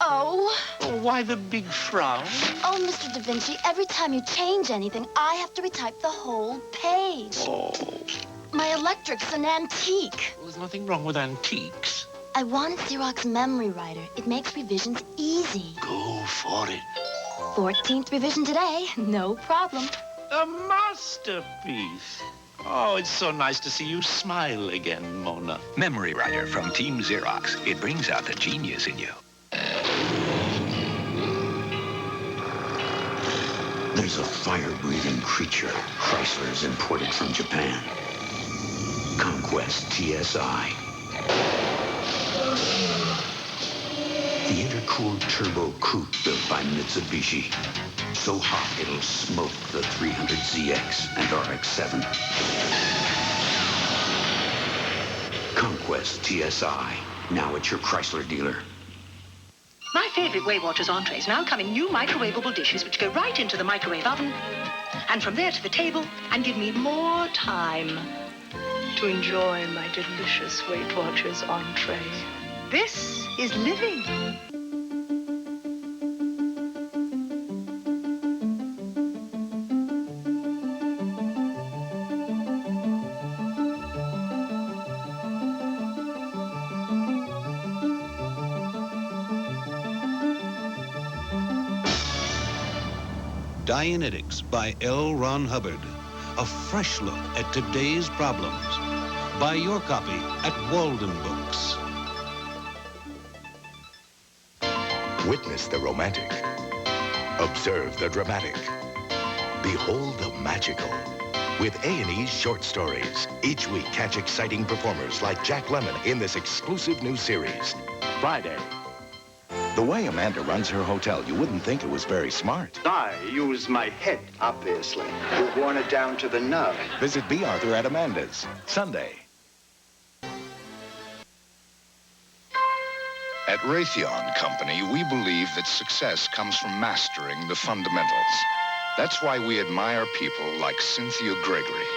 Oh. Oh, why the big frown? Oh, Mr. Da Vinci, every time you change anything, I have to retype the whole page. Oh. My electric's an antique. Well, there's nothing wrong with antiques. I want a Xerox memory writer. It makes revisions easy. Go for it. 14th revision today. No problem. A masterpiece. Oh, it's so nice to see you smile again, Mona. Memory Writer from Team Xerox. It brings out the genius in you. There's a fire-breathing creature Chrysler's imported from Japan. Conquest TSI. The intercooled turbo coupe built by Mitsubishi. So hot it'll smoke the 300ZX and RX-7. Conquest TSI. Now at your Chrysler dealer. My favorite Weight Watchers entrees now come in new microwavable dishes which go right into the microwave oven and from there to the table and give me more time to enjoy my delicious Weight Watchers entree. This is living. Dianetics by L. Ron Hubbard. A fresh look at today's problems. Buy your copy at Walden Books. Witness the romantic. Observe the dramatic. Behold the magical. With A&E's short stories. Each week, catch exciting performers like Jack Lemmon in this exclusive new series. Friday. The way Amanda runs her hotel, you wouldn't think it was very smart. I use my head, obviously. You've worn it down to the nub. Visit B. Arthur at Amanda's. Sunday. At Raytheon Company, we believe that success comes from mastering the fundamentals. That's why we admire people like Cynthia Gregory.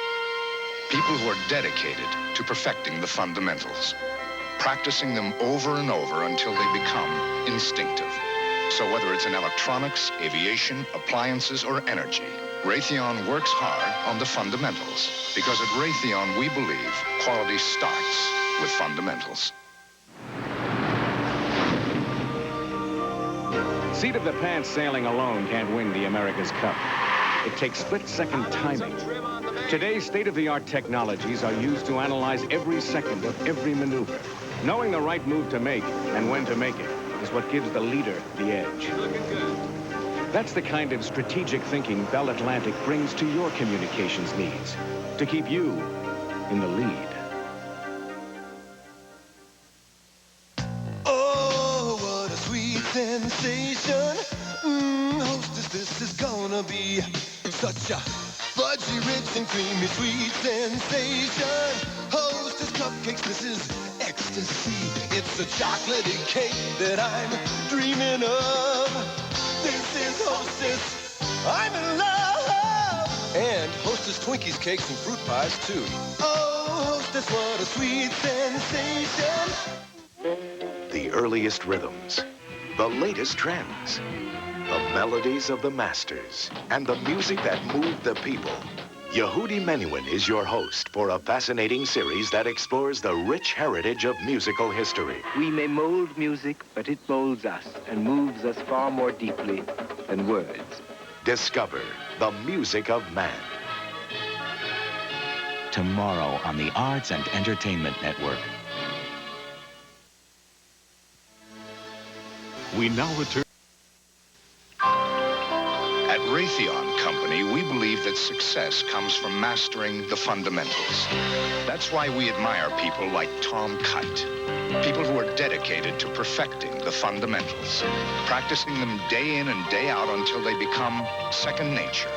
People who are dedicated to perfecting the fundamentals, practicing them over and over until they become instinctive. So whether it's in electronics, aviation, appliances, or energy, Raytheon works hard on the fundamentals. Because at Raytheon, we believe quality starts with fundamentals. Seat of the pants sailing alone can't win the America's Cup. It takes split-second timing. Today's state-of-the-art technologies are used to analyze every second of every maneuver. Knowing the right move to make and when to make it is what gives the leader the edge. That's the kind of strategic thinking Bell Atlantic brings to your communications needs to keep you in the lead. Oh, what a sweet sensation. Hostess, this is gonna be such a fudgy, rich, and creamy sweet sensation. Hostess cupcakes, this is ecstasy. It's a chocolatey cake that I'm dreaming of. This is Hostess. I'm in love. And Hostess Twinkies, cakes, and fruit pies, too. Oh, Hostess, what a sweet sensation. The earliest rhythms, the latest trends, the melodies of the masters, and the music that moved the people. Yehudi Menuhin is your host for a fascinating series that explores the rich heritage of musical history. We may mold music, but it molds us and moves us far more deeply than words. Discover the music of man. Tomorrow on the Arts and Entertainment Network. We now return. At Raytheon Company, we believe that success comes from mastering the fundamentals. That's why we admire people like Tom Kite. People who are dedicated to perfecting the fundamentals, practicing them day in and day out until they become second nature.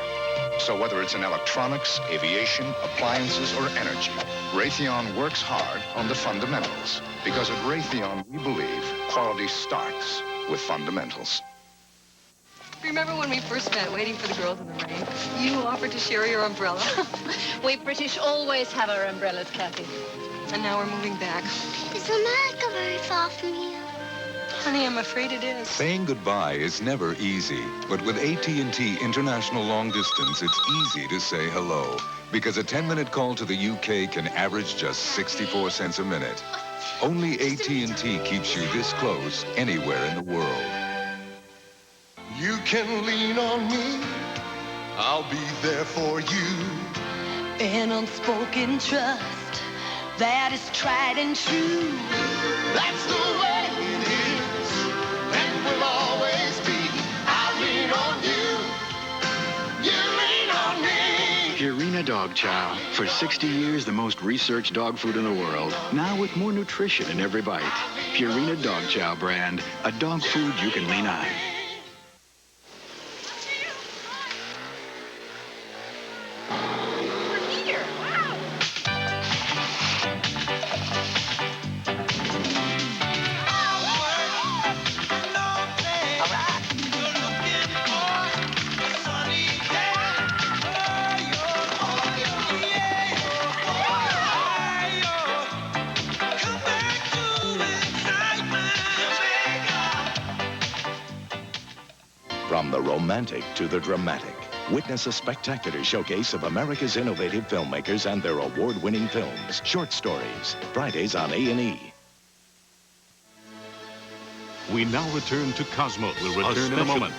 So whether it's in electronics, aviation, appliances, or energy, Raytheon works hard on the fundamentals. Because at Raytheon, we believe quality starts with fundamentals. Remember when we first met, waiting for the girls in the rain? You offered to share your umbrella. We British always have our umbrellas, Kathy. And now we're moving back. Is America very far from here? Honey, I'm afraid it is. Saying goodbye is never easy, but with AT&T International Long Distance, it's easy to say hello. Because a 10-minute call to the UK can average just 64 cents a minute. Only AT&T keeps you this close anywhere in the world. You can lean on me. I'll be there for you. An unspoken trust that is tried and true. That's the way it is, and will always be. I lean on you. You lean on me. Purina Dog Chow. For 60 years, the most researched dog food in the world. Now with more nutrition in every bite. Purina Dog Chow brand. A dog food you can lean on. From the romantic to the dramatic, witness a spectacular showcase of America's innovative filmmakers and their award-winning films. Short Stories, Fridays on A&E. We now return to Cosmo. We'll return in a moment.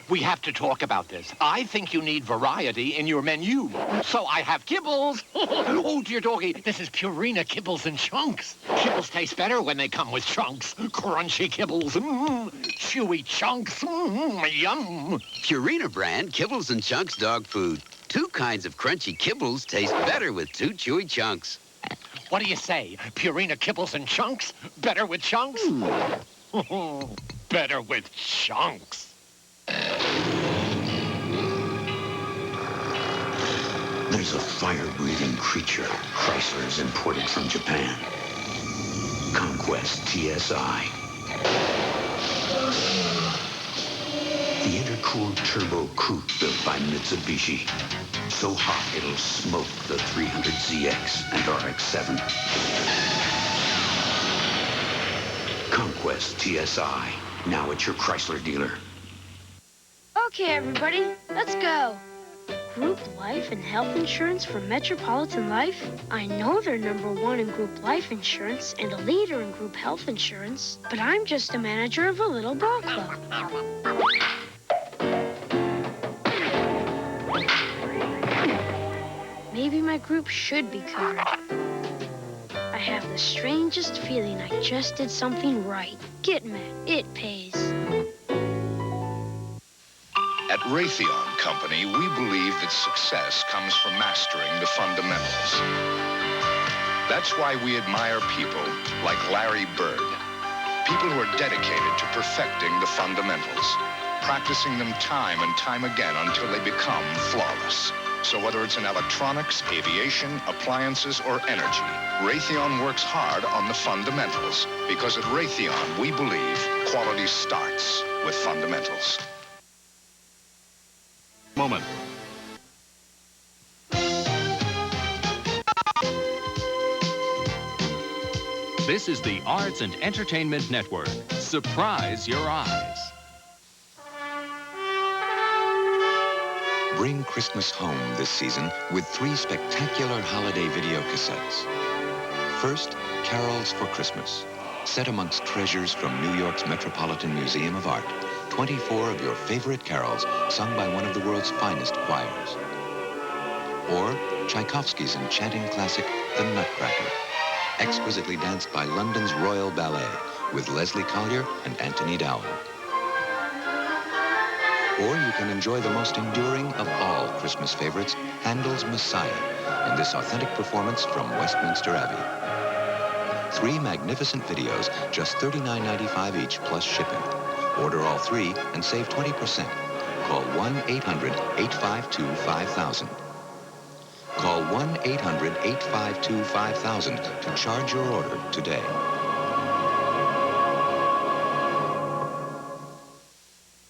We have to talk about this. I think you need variety in your menu. So I have kibbles. Oh, dear doggy, this is Purina Kibbles and Chunks. Kibbles taste better when they come with chunks. Crunchy kibbles. Chewy chunks. Yum. Purina brand Kibbles and Chunks dog food. 2 kinds of crunchy kibbles taste better with 2 chewy chunks. What do you say? Purina Kibbles and Chunks? Better with chunks? Better with chunks. There's a fire-breathing creature Chrysler's imported from Japan. Conquest TSI. The intercooled turbo coupe built by Mitsubishi. So hot it'll smoke the 300ZX and RX-7. Conquest TSI. Now at your Chrysler dealer. Okay, everybody, let's go. Group life and health insurance from Metropolitan Life? I know they're #1 in group life insurance and a leader in group health insurance, but I'm just a manager of a little ball club. Maybe my group should be covered. I have the strangest feeling I just did something right. Get mad, it pays. At Raytheon Company, we believe that success comes from mastering the fundamentals. That's why we admire people like Larry Bird. People who are dedicated to perfecting the fundamentals, practicing them time and time again until they become flawless. So whether it's in electronics, aviation, appliances, or energy, Raytheon works hard on the fundamentals. Because at Raytheon, we believe quality starts with fundamentals. Moment. This is the Arts and Entertainment Network. Surprise your eyes. Bring Christmas home this season with 3 spectacular holiday video cassettes. First, Carols for Christmas. Set amongst treasures from New York's Metropolitan Museum of Art. 24 of your favorite carols sung by one of the world's finest choirs. Or Tchaikovsky's enchanting classic, The Nutcracker, exquisitely danced by London's Royal Ballet with Leslie Collier and Anthony Dowell. Or you can enjoy the most enduring of all Christmas favorites, Handel's Messiah, in this authentic performance from Westminster Abbey. 3 magnificent videos, just $39.95 each plus shipping. Order all 3 and save 20%. Call 1-800-852-5000. Call 1-800-852-5000 to charge your order today.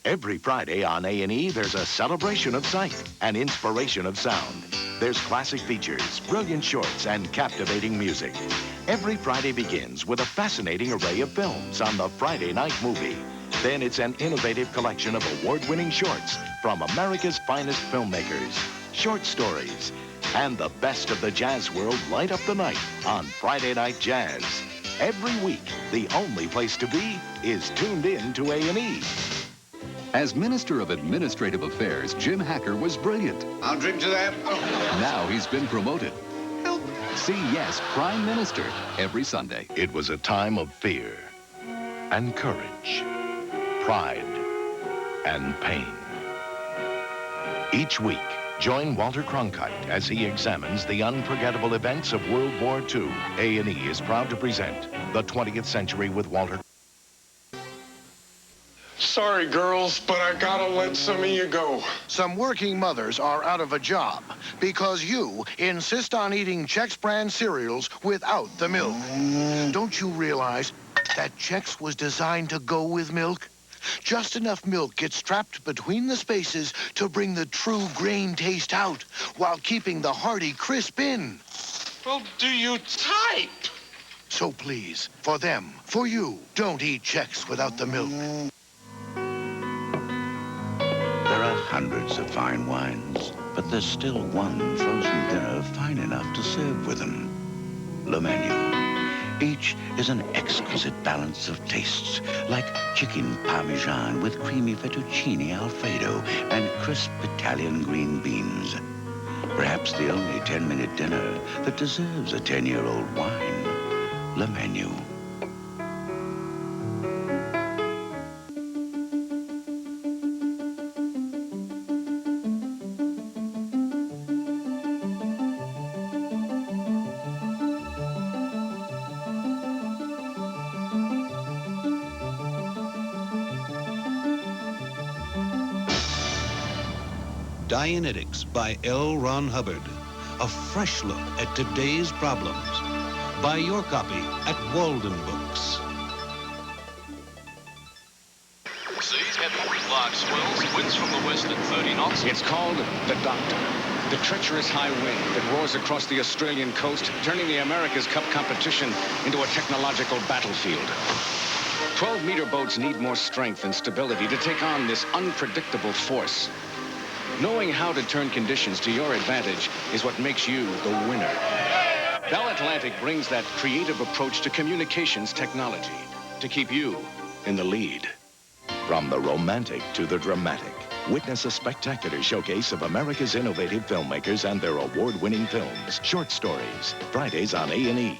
Every Friday on A&E, there's a celebration of sight, an inspiration of sound. There's classic features, brilliant shorts, and captivating music. Every Friday begins with a fascinating array of films on the Friday Night Movie. Then it's an innovative collection of award-winning shorts from America's finest filmmakers. Short stories. And the best of the jazz world light up the night on Friday Night Jazz. Every week, the only place to be is tuned in to A&E. As Minister of Administrative Affairs, Jim Hacker was brilliant. I'll drink to that. Now he's been promoted. See Yes, Prime Minister every Sunday. It was a time of fear and courage, pride and pain. Each week, join Walter Cronkite as he examines the unforgettable events of World War II. A&E is proud to present The 20th Century with Walter. Sorry, girls, but I gotta let some of you go. Some working mothers are out of a job because you insist on eating Chex brand cereals without the milk. Don't you realize that Chex was designed to go with milk? Just enough milk gets trapped between the spaces to bring the true grain taste out while keeping the hearty crisp in. Well, do you type? So please, for them, for you, don't eat Chex without the milk. There are hundreds of fine wines, but there's still one frozen dinner fine enough to serve with them. Le Menu. Each is an exquisite balance of tastes, like chicken parmesan with creamy fettuccine alfredo and crisp Italian green beans. Perhaps the only 10-minute dinner that deserves a 10-year-old wine. Le Menu. Dianetics by L. Ron Hubbard. A fresh look at today's problems. Buy your copy at Walden Books. Seas heavy with large swells, winds from the west at 30 knots. It's called the Doctor. The treacherous high wind that roars across the Australian coast, turning the America's Cup competition into a technological battlefield. 12-meter boats need more strength and stability to take on this unpredictable force. Knowing how to turn conditions to your advantage is what makes you the winner. Bell Atlantic brings that creative approach to communications technology to keep you in the lead. From the romantic to the dramatic, witness a spectacular showcase of America's innovative filmmakers and their award-winning films. Short stories, Fridays on A&E.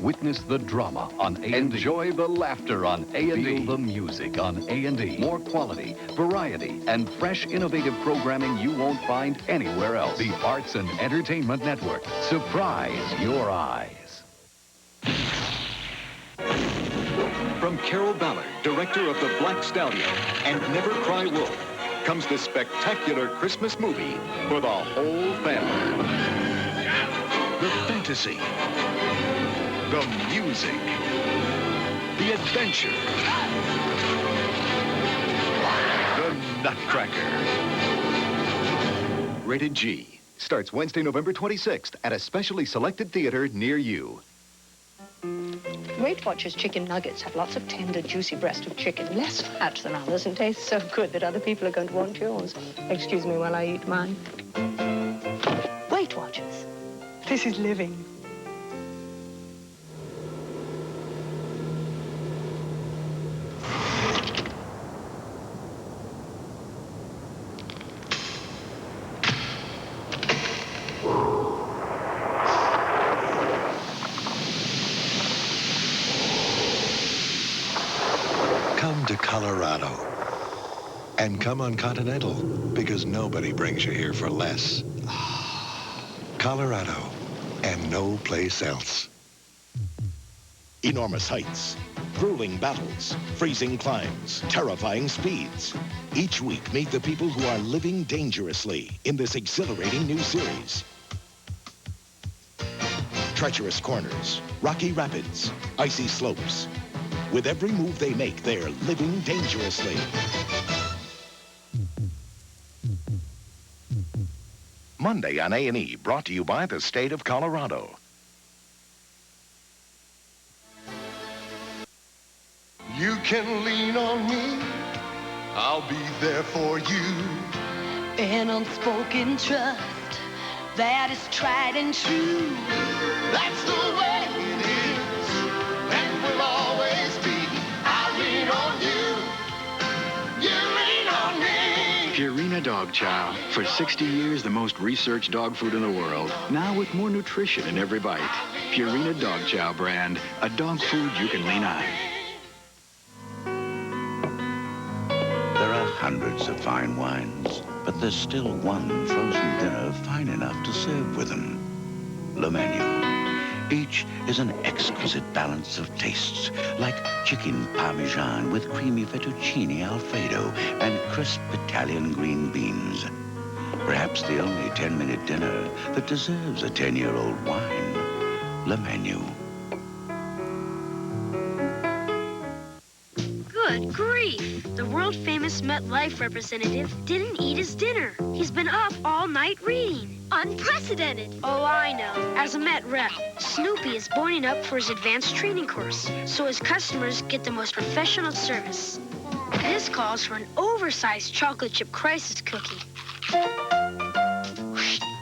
Witness the drama on A&E. Enjoy the laughter on A&E. Feel the music on A&E. More quality, variety, and fresh, innovative programming you won't find anywhere else. The Arts and Entertainment Network. Surprise your eyes. From Carol Ballard, director of The Black Stallion and Never Cry Wolf, comes the spectacular Christmas movie for the whole family. The fantasy. The music, the adventure, the Nutcracker. Rated G. Starts Wednesday, November 26th at a specially selected theater near you. Weight Watchers chicken nuggets have lots of tender, juicy breast of chicken, less fat than others, and taste so good that other people are going to want yours. Excuse me while I eat mine. Weight Watchers. This is living. Come to Colorado. And come on Continental, because nobody brings you here for less. Colorado, and no place else. Enormous heights, grueling battles, freezing climbs, terrifying speeds. Each week, meet the people who are living dangerously in this exhilarating new series. Treacherous corners, rocky rapids, icy slopes. With every move they make, they're living dangerously. Monday on A&E, brought to you by the state of Colorado. You can lean on me, I'll be there for you. An unspoken trust that is tried and true. That's the way it is, and will always be. I lean on you, you lean on me. Purina Dog Chow. For 60 years, the most researched dog food in the world. Now with more nutrition in every bite. Purina Dog Chow brand. A dog food you can lean on. There are hundreds of fine wines, but there's still one frozen dinner fine enough to serve with them. Le Menu. Each is an exquisite balance of tastes, like chicken parmesan with creamy fettuccine alfredo and crisp Italian green beans. Perhaps the only 10-minute dinner that deserves a 10-year-old wine. Le Menu. Good grief! The world-famous MetLife representative didn't eat his dinner. He's been up all night reading. Unprecedented! Oh, I know. As a Met rep, Snoopy is boarding up for his advanced training course, so his customers get the most professional service. This calls for an oversized chocolate chip crisis cookie.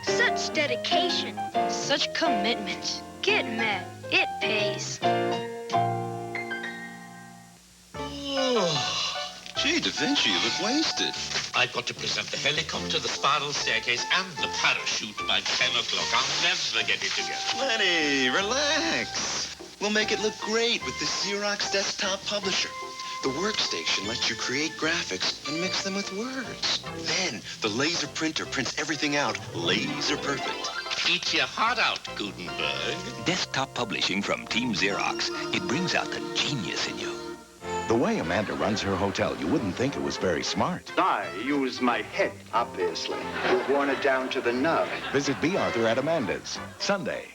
Such dedication. Such commitment. Get Met. It pays. Gee, Da Vinci, you look wasted. I've got to present the helicopter, the spiral staircase, and the parachute by 10 o'clock. I'll never get it together. Lenny, relax. We'll make it look great with the Xerox Desktop Publisher. The workstation lets you create graphics and mix them with words. Then, the laser printer prints everything out laser perfect. Eat your heart out, Gutenberg. Desktop publishing from Team Xerox. It brings out the genius in you. The way Amanda runs her hotel, you wouldn't think it was very smart. I use my head, obviously. We've worn it down to the nub. Visit B. Arthur at Amanda's, Sunday.